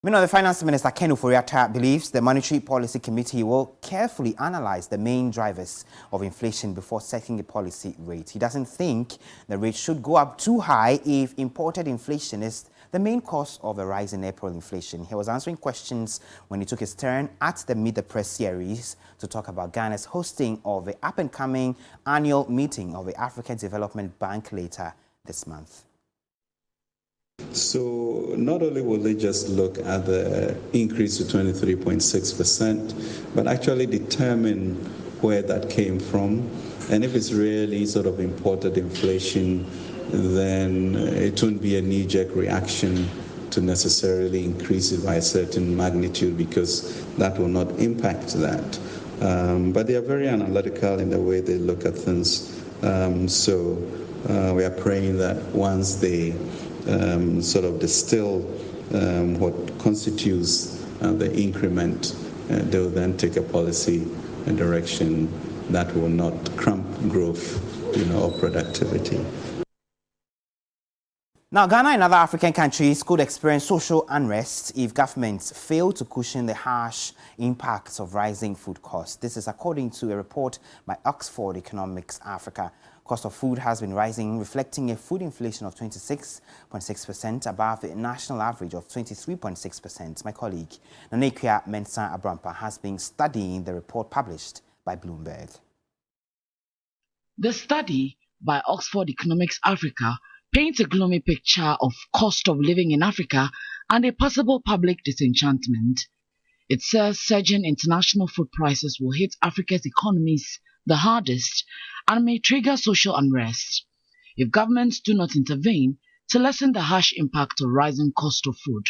Meanwhile, the Finance Minister Ken Ofori-Atta believes the Monetary Policy Committee will carefully analyze the main drivers of inflation before setting a policy rate. He doesn't think the rate should go up too high if imported inflation is the main cause of the rise in April inflation. He was answering questions when he took his turn at the Meet the Press series to talk about Ghana's hosting of the up-and-coming annual meeting of the African Development Bank later this month. So not only will they just look at the increase to 23.6%, but actually determine where that came from. And if it's really sort of imported inflation, then it won't be a knee-jerk reaction to necessarily increase it by a certain magnitude, because that will not impact that. But they are very analytical in the way they look at things. So we are praying that once they sort of distill what constitutes the increment, they will then take a policy direction that will not cramp growth, or productivity. Now, Ghana and other African countries could experience social unrest if governments fail to cushion the harsh impacts of rising food costs. This is according to a report by Oxford Economics Africa. Cost of food has been rising, reflecting a food inflation of 26.6% above the national average of 23.6%. My colleague, Nanekia Mensah Abrampa, has been studying the report published by Bloomberg. The study by Oxford Economics Africa paints a gloomy picture of cost of living in Africa and a possible public disenchantment. It says surging international food prices will hit Africa's economies the hardest and may trigger social unrest if governments do not intervene to lessen the harsh impact of rising cost of food.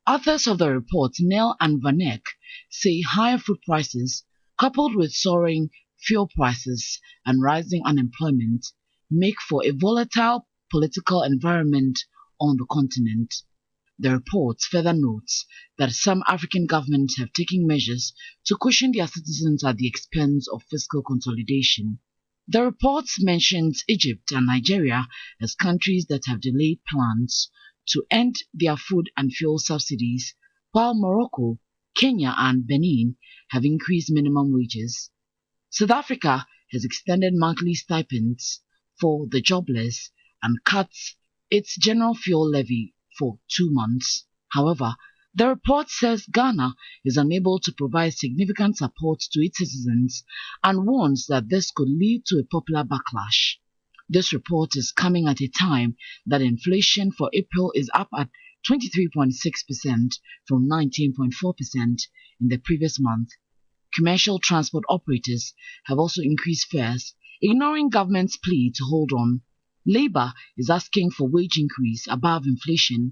Authors of the report, Neil and Van Eyck, say higher food prices, coupled with soaring fuel prices and rising unemployment, make for a volatile political environment on the continent. The report further notes that some African governments have taken measures to cushion their citizens at the expense of fiscal consolidation. The report mentions Egypt and Nigeria as countries that have delayed plans to end their food and fuel subsidies, while Morocco, Kenya and Benin have increased minimum wages. South Africa has extended monthly stipends for the jobless and cuts its general fuel levy for 2 months. However, the report says Ghana is unable to provide significant support to its citizens and warns that this could lead to a popular backlash. This report is coming at a time that inflation for April is up at 23.6% from 19.4% in the previous month. Commercial transport operators have also increased fares, ignoring government's plea to hold on. Labour is asking for wage increase above inflation,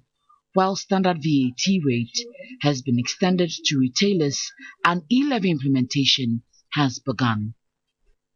while standard VAT rate has been extended to retailers and e-levy implementation has begun.